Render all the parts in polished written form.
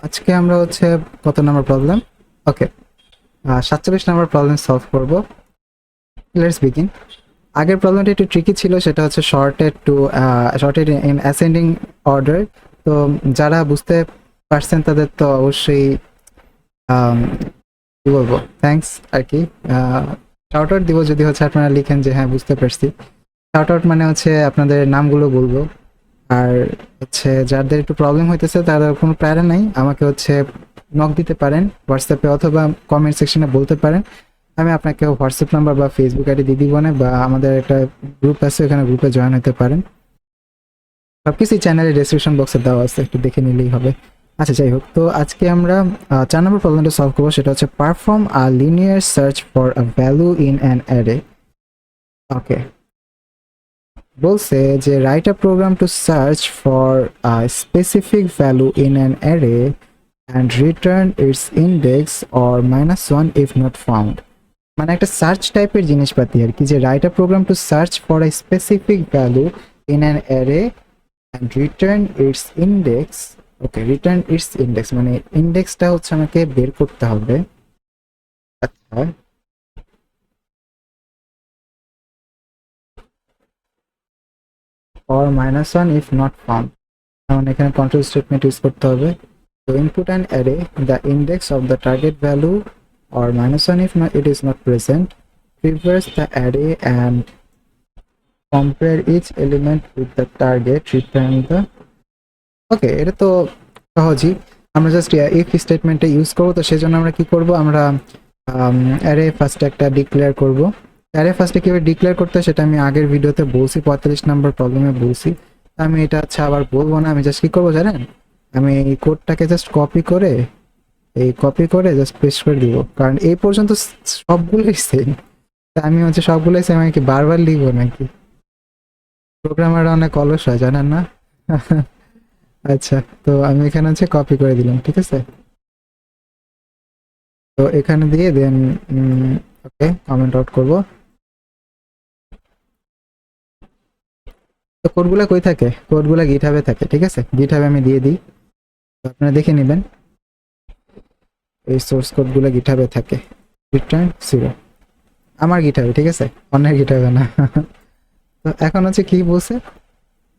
আজকে আমরা হচ্ছে কত নাম্বার প্রবলেম? ওকে, 47 নাম্বার প্রবলেম সলভ করব। Let's begin. আগের প্রবলেমটা একটু ট্রিকি ছিল, সেটা হচ্ছে শর্টেড ইন অ্যাসেন্ডিং অর্ডার। তো যারা বুঝতে পারছেন তাদের তো অবশ্যই আম, কি বলবো, থ্যাঙ্কস আর কি। শাউট আউট দিব যদি হচ্ছে আপনারা লিখেন যে হ্যাঁ বুঝতে পারছি। শাউট আউট মানে হচ্ছে আপনাদের নামগুলো বলবো। আর হচ্ছে যাদের একটু প্রবলেম হইতেছে তারা কোনো প্যারা নাই, আমাকে হচ্ছে নক দিতে পারেন হোয়াটসঅ্যাপে অথবা কমেন্ট সেকশনে বলতে পারেন। আমি আপনাকে হোয়াটসঅ্যাপ নাম্বার বা ফেসবুক আইডি দিয়ে দিব না, বা আমাদের একটা গ্রুপ আছে, ওখানে গ্রুপে জয়েন হতে পারেন। সবকিছু চ্যানেলের ডেসক্রিপশন বক্সে দেওয়া আছে, একটু দেখে নিলেই হবে। আচ্ছা, যাই হোক, তো আজকে আমরা 4 নম্বর প্রবলেমটা সলভ করবো। সেটা হচ্ছে perform a linear search for a value in an array. Okay, বলছে যে write a program to search for a specific value in an array and return its index or -1 if not found. মানে একটা search টাইপের জিনিসপাতি আর কি, যে write a program to search for a specific value in an array and return its index. Okay, return its index মানে ইন্ডেক্সটা হচ্ছে আমাকে বের করতে হবে। আচ্ছা, or -1 if not found, যেমন এখানে কন্ট্রোল স্টেটমেন্ট ইউজ করতে হবে। তো input an array the index of the target value or -1 if not it is not present, reverse the array and compare each element with the target, return the। ওকে, এটা তো সহজই। আমরা just if স্টেটমেন্টে use করবো, তো সেজন্য আমরা কি করব, আমরা অ্যারে ফার্স্টে একটা ডিক্লেয়ার করব। অ্যারে ফার্স্টে কীভাবে ডিক্লেয়ার করতে হয় সেটা আমি আগের ভিডিওতে বলছি, 45 নম্বর প্রবলেমে বলছি। আমি এটা আচ্ছা আবার বলবো না, আমি জাস্ট কী করবো জানেন, আমি এই কোডটাকে জাস্ট কপি করে জাস্ট পেস্ট করে দিব, কারণ এই পর্যন্ত সবগুলোই সেম। আমি হচ্ছে সবগুলোই সেম, আমি কি বারবার লিখবো নাকি? প্রোগ্রামাররা অনেক অলস হয়, জানেন না? আচ্ছা, তো আমি এখানে হচ্ছে কপি করে দিলাম, ঠিক আছে। তো এখানে দিয়ে দেন ওকে, কমেন্ট আউট করব। তো কোডগুলো কই থাকে? কোডগুলো গিটহাবে থাকে, ঠিক আছে, গিটহাবে আমি দিয়ে দিই, তো আপনারা দেখে নেবেন। এই সোর্স কোডগুলো গিটহাবে থাকে। রিটার্ন 0 আমার গিটহাবে, ঠিক আছে, অন্যের গিটহাবে না। তো এখন হচ্ছে কি বলছে,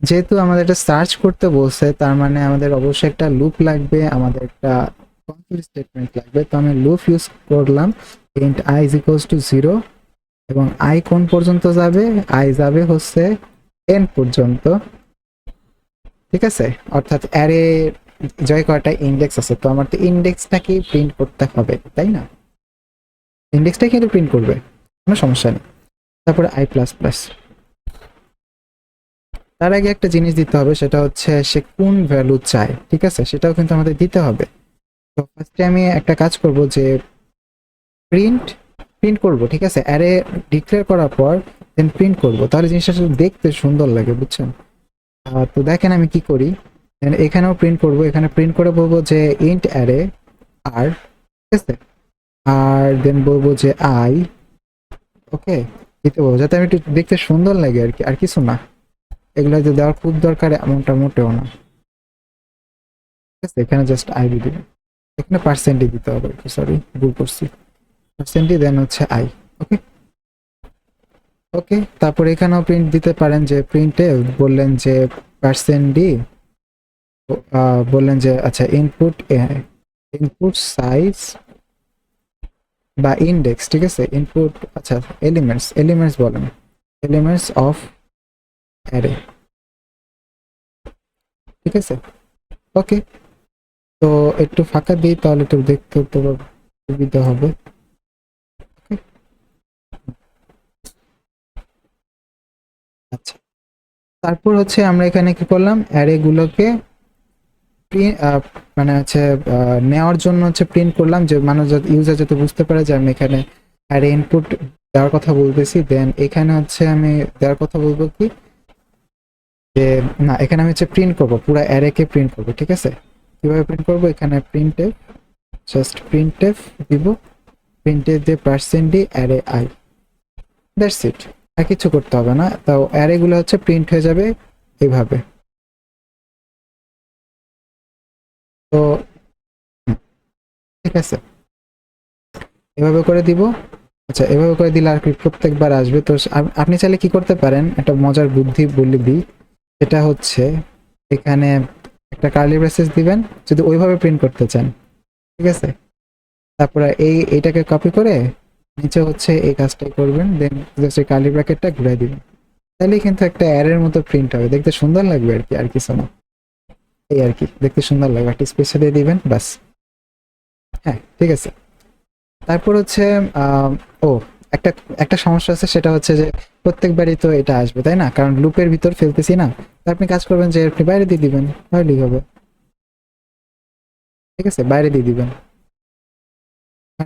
যেহেতু আমাদের এটা সার্চ করতে বলছে, তার মানে আমাদের অবশ্যই একটা লুপ লাগবে, আমাদের একটা কন্ট্রোল স্টেটমেন্ট লাগবে। তো আমি লুপ ইউজ করলাম, int i is equals to 0, এবং আই কোন পর্যন্ত যাবে? আই যাবে হচ্ছে n পর্যন্ত, ঠিক আছে। অর্থাৎ অ্যারে জয় কয়টা ইন্ডেক্স আছে, তো আমার তো ইন্ডেক্সটাকেই প্রিন্ট করতে হবে, তাই না? ইন্ডেক্সটাই কিন্তু প্রিন্ট করবে, কোনো সমস্যা নেই। তারপরে i প্লাস প্লাস, তার আগে একটা জিনিস দিতে হবে, সেটা হচ্ছে সে কোন ভ্যালু চায়, ঠিক আছে, সেটাও কিন্তু আমাদের দিতে হবে। তো ফার্স্টে আমি একটা কাজ করব, যে প্রিন্ট প্রিন্ট করব, ঠিক আছে, অ্যারে ডিক্লেয়ার করার পর দেন প্রিন্ট করব, তাহলে জিনিসটা শুধু দেখতে সুন্দর লাগে, বুঝছেন? তো দেখেন আমি কি করি, এখানেও প্রিন্ট করব, এখানে প্রিন্ট করে বলবো যে ইন্ট অ্যারে আর, ঠিক আছে, আর দেন বলবো যে আই। ওকে, দিতে বলবো যাতে আমি একটু দেখতে সুন্দর লাগে আর কি, আর কিছু না। এগুলো যে দেওয়ার খুব দরকার এমনটা মোটেও না, ঠিক আছে। এখানে জাস্ট আই দিয়ে দিবেন, এখানে পার্সেন্টই দিতে হবে, সরি ভুল করছি, পার্সেন্টই দেন হচ্ছে আই। ওকে, ওকে, তারপর এখানেও প্রিন্ট দিতে পারেন, যে প্রিন্টে বললেন যে পার্সেন্ট ডি, বললেন যে আচ্ছা ইনপুট সাইজ বা ইন্ডেক্স, ঠিক আছে, ইনপুট, আচ্ছা এলিমেন্টস বলেন, এলিমেন্টস অফ অ্যারে, ঠিক আছে। ওকে, তো একটু ফাঁকা দিই, তাহলে একটু দেখতে তো সুবিধা হবে। Okay? আচ্ছা, তারপর হচ্ছে আমরা এখানে কি করলাম, অ্যারে গুলোকে মানে হচ্ছে নেওয়ার জন্য হচ্ছে প্রিন্ট করলাম, যে মানুষ ইউজার যাতে বুঝতে পারে যে আমি এখানে অ্যারে ইনপুট দেওয়ার কথা বলতেছি। দেন এখানে হচ্ছে আমি দেওয়ার কথা বলবো কি, যে না, এখানে আমি হচ্ছে প্রিন্ট করবো, পুরো অ্যারেকে প্রিন্ট করবো, ঠিক আছে। কিভাবে প্রিন্ট করবো, এখানে প্রিন্টএফ, জাস্ট প্রিন্টএফ দিব, প্রিন্টএফ দিয়ে percent D array I, that's it, আর কিছু করতে হবে না। তাও অ্যারে গুলো হচ্ছে প্রিন্ট হয়ে যাবে এইভাবে। তো ঠিক আছে, এভাবে করে দিব। আচ্ছা, এভাবে করে দিলে আর কি প্রত্যেকবার আসবে। তো আপনি চাইলে কি করতে পারেন, একটা মজার বুদ্ধি বলে দিই। সেটা হচ্ছে এখানে একটা কার্লি ব্রেসেস দিবেন যদি ওইভাবে প্রিন্ট করতে চান, ঠিক আছে। তারপরে এইটাকে কপি করে নিচে হচ্ছে এই কাজটাই করবেন, দেন জাস্ট এই কার্লি ব্র্যাকেটটা ঘুরাই দিবেন। তাহলেই কিন্তু একটা অ্যারের মতো প্রিন্ট হবে, দেখতে সুন্দর লাগবে আর কি, আর কিছু না। এই আর কি, দেখতে সুন্দর লাগবে, একটা স্পেস দিয়ে দিবেন বাস। হ্যাঁ, ঠিক আছে। তারপর হচ্ছে আহ, ও একটা একটা সমস্যা আছে, সেটা হচ্ছে যে প্রত্যেকবারই তো এটা আসবে তাই না, কারণ লুপের ভিতর ফেলতেছি না। তো আপনি কাজ করবেন যে আপনি বাইরে দিয়ে দিবেন, তাহলেই হবে। ঠিক আছে, বাইরে দিয়ে দিবেন।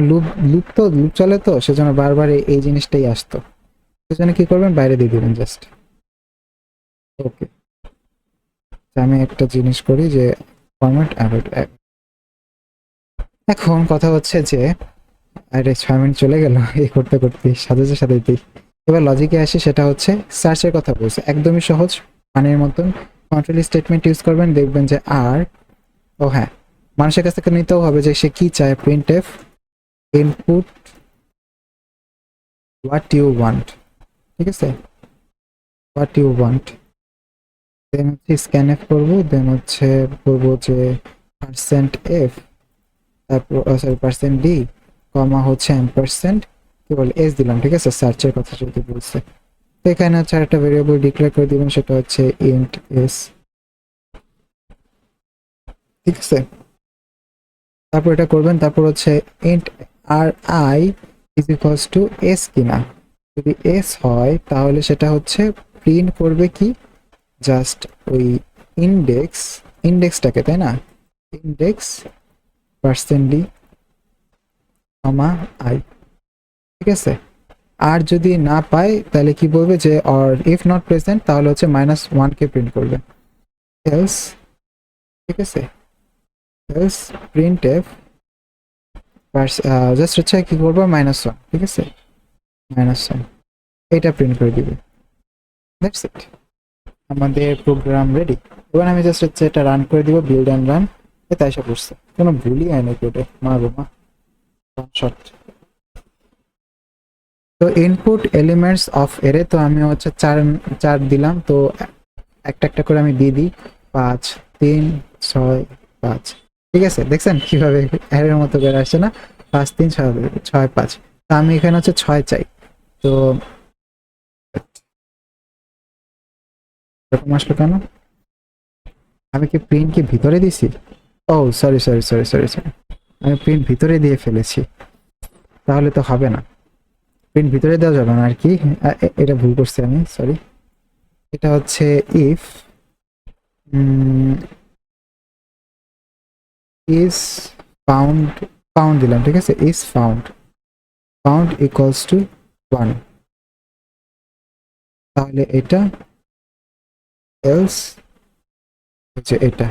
লুপ লুপ চলে তো, সেজন্য বারবার এই জিনিসটাই আসতো। সেজন্য কি করবেন, বাইরে দিয়ে দিবেন জাস্ট। ওকে, আমি একটা জিনিস করি যে ফরম্যাট অ্যাভয়েড। এখন কথা হচ্ছে যে, আরে 6 মিনিট চলে গেল এই করতে করতে সাথে সাথেই। এবার লজিকে আসি, সেটা হচ্ছে সার্চের কথা বলছে, একদমই সহজ, পানির মতন। কন্ট্রোল স্টেটমেন্ট ইউজ করবেন, দেখবেন যে আর, ও হ্যাঁ, মানুষের কাছ থেকে নিতেও হবে যে সে কি চায়। Print F input what you want, ঠিক আছে, হোয়াট ইউ ওয়ান্ট। দেন হচ্ছে স্ক্যান এফ করবো, দেন হচ্ছে বলবো যে পার্সেন্ট এফ, তারপর সরি পার্সেন্ট ডি, কমা হচ্ছে এম্পারসেন্ট, কি বলে এস দিলাম, ঠিক আছে, সার্চের কথা যদি বলছে। তো এখানে হচ্ছে একটা ভেরিয়েবল ডিক্লেয়ার করে দিবেন, সেটা হচ্ছে ইন্ট এস, ঠিক আছে। তারপর এটা করবেন, তারপর হচ্ছে int R I is equals to S কিনা। যদি এস হয় তাহলে সেটা হচ্ছে প্রিন্ট করবে কি, জাস্ট ওই ইন্ডেক্সটাকে, তাই না, index percent D comma I, ঠিক আছে। আর যদি না পায় তাহলে কি বলবে যে অর ইফ নট প্রেজেন্ট, তাহলে হচ্ছে -1 কে প্রিন্ট করবে। এলস, ঠিক আছে, এলস প্রিন্ট এফ জাস্ট হচ্ছে কি করবো, -1, ঠিক আছে, -1 এটা প্রিন্ট করে দিবে। দ্যাটস ইট, আমাদের প্রোগ্রাম রেডি। এবার আমি জাস্ট হচ্ছে এটা রান করে দিব, বিল্ড অ্যান্ড রান। এতে এসে পড়ছে, কোনো ভুলই হয়নি কোডে, মা গো মা, শর্ট। তো ইনপুট এলিমেন্টস অফ এরে, তো আমি হচ্ছে চার চার দিলাম। তো একটা একটা করে আমি দিয়ে দিই, 5 3 6 5, ঠিক আছে। দেখছেন কিভাবে অ্যারের মতো করে আসছে না, 5 3 6 6 5। তো আমি এখানে হচ্ছে 6 চাই। তো এরকম আসলো কেন, আমি কি প্রিন্ট কি ভিতরে দিছি? ও সরি, আমি প্রিন্ট ভিতরে দিয়ে ফেলেছি, তাহলে তো হবে না। প্রিন্ট ভিতরে দেওয়া যাবে না আর কি, এটা ভুল করছি আমি, সরি। এটা হচ্ছে ইফ ইজ ফাউন্ড, ফাউন্ড দিলাম, ঠিক আছে, ইজ ফাউন্ড ইকুয়ালস টু 1, তাহলে এটা, এলস হচ্ছে এটা,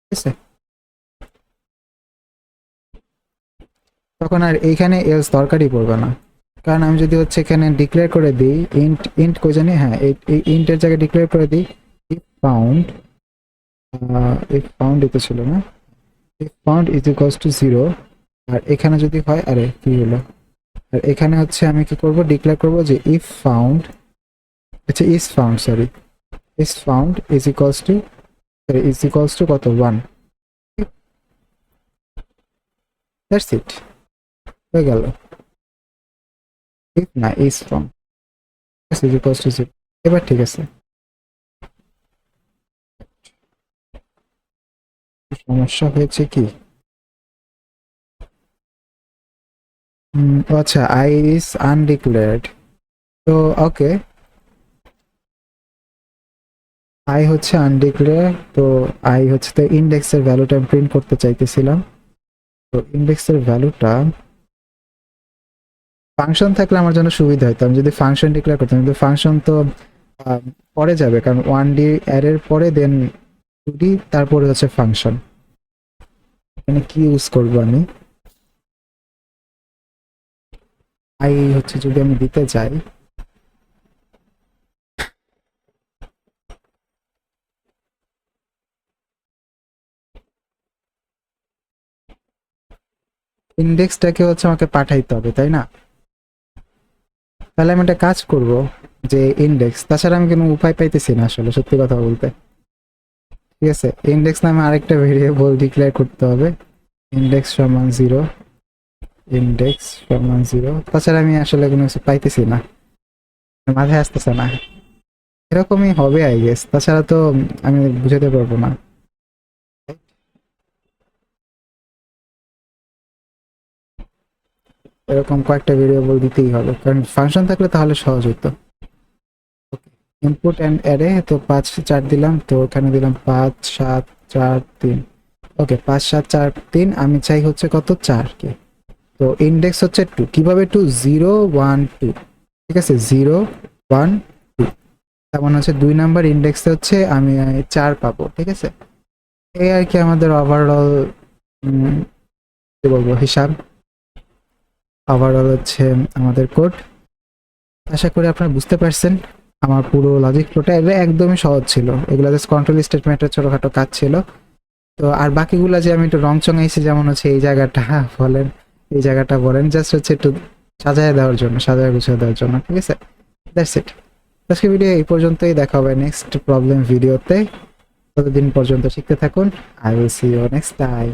ঠিক আছে। তখন আর এইখানে এলস দরকারই পড়বে না, কারণ আমি যদি হচ্ছে এখানে ডিক্লেয়ার করে দিই ইন্ট, কই জানি, হ্যাঁ এই ইন্টের জায়গায় ডিক্লেয়ার করে দিই ইফ ফাউন্ড, এটা ছিল না, if found is equals two 0। আর এখানে যদি হয়, আরে কি হলো, আর এখানে হচ্ছে আমি কি করব, ডিক্লেয়ার করব যে ইফ ফাউন্ড, আচ্ছা is found, sorry, is found is equals two কত, 1। দ্যাটস ইট, হয়ে গেল। ইফ না, is found is equals two 0। এবার ঠিক আছে, সমস্যা হয়েছে কি, আচ্ছা আই ইজ আনডিক্লেয়ার্ড। তো ওকে, আই হচ্ছে আনডিক্লেয়ার। তো আই হচ্ছে তো ইন্ডেক্সের ভ্যালুটা প্রিন্ট করতে চাইতেছিলাম। তো ইন্ডেক্সের ভ্যালুটা ফাংশন থাকলে আমার জন্য সুবিধা হতো, আমি যদি ফাংশন ডিক্লেয়ার করতাম, কিন্তু ফাংশন তো পরে যাবে, কারণ 1D অ্যারের পরে দেন 2D, তারপরে হচ্ছে ফাংশন। এখানে কি ইউজ করব আমি, আই হচ্ছে যদি আমি দিতে চাই, ইন্ডেক্সটাকে হচ্ছে আমাকে পাঠাইতে হবে, তাই না? তাহলে আমি একটা কাজ করব, যে ইন্ডেক্স, তাছাড়া আমি কোনো উপায় পাইতেছি না আসলে, সত্যি কথা বলতে। ঠিক আছে, ইন্ডেক্স নামে আরেকটা ভেরিয়েবল ডিক্লেয়ার করতে হবে, ইন্ডেক্স সমান 0, ইন্ডেক্স সমান 0। তাছাড়া আমি আসলে কোনো কিছু পাইতেছি না, মাথায় আসতেছে না। এরকমই হবে আই গেস, তাছাড়া তো আমি বুঝাতে পারবো না। এরকম কয়েকটা ভেরিয়েবল দিতেই হবে, কারণ ফাংশন থাকলে তাহলে সহজ হতো। ইনপুট অ্যান্ড অ্যারে, তো 5 4 দিলাম, তো এখানে দিলাম 5 7 4 3। ওকে, 5 7 4 3, আমি চাই হচ্ছে কত, 4 কে। তো ইন্ডেক্স হচ্ছে 2, কিভাবে 2, 0 1 2। ঠিক আছে, 0 1 2, তার মানে হচ্ছে 2 নাম্বার ইন্ডেক্সে হচ্ছে আমি 4 পাবো। ঠিক আছে, এই আর কি আমাদের ওভারঅল কি বলবো হিসাব, ওভারঅল হচ্ছে আমাদের কোড। আশা করি আপনারা বুঝতে পারছেন আমার পুরো লজিক ফ্লোটা। এগুলো একদমই সহজ ছিল, এগুলো জাস্ট কন্ট্রোল স্টেটমেন্টের ছোটখাটো কাজ ছিল। তো আর বাকিগুলো যে আমি একটু রং চঙাইছি, যেমন হচ্ছে এই জায়গাটা বলেন, এই জায়গাটা বলেন, জাস্ট হচ্ছে একটু সাজায় দেওয়ার জন্য, সাজায় গুছিয়ে দেওয়ার জন্য। ঠিক আছে, দ্যাটস ইট। আজকে ভিডিও এই পর্যন্তই, দেখা হবে নেক্সট প্রবলেম ভিডিওতে। ততদিন পর্যন্ত শিখতে থাকুন। I will see you next time.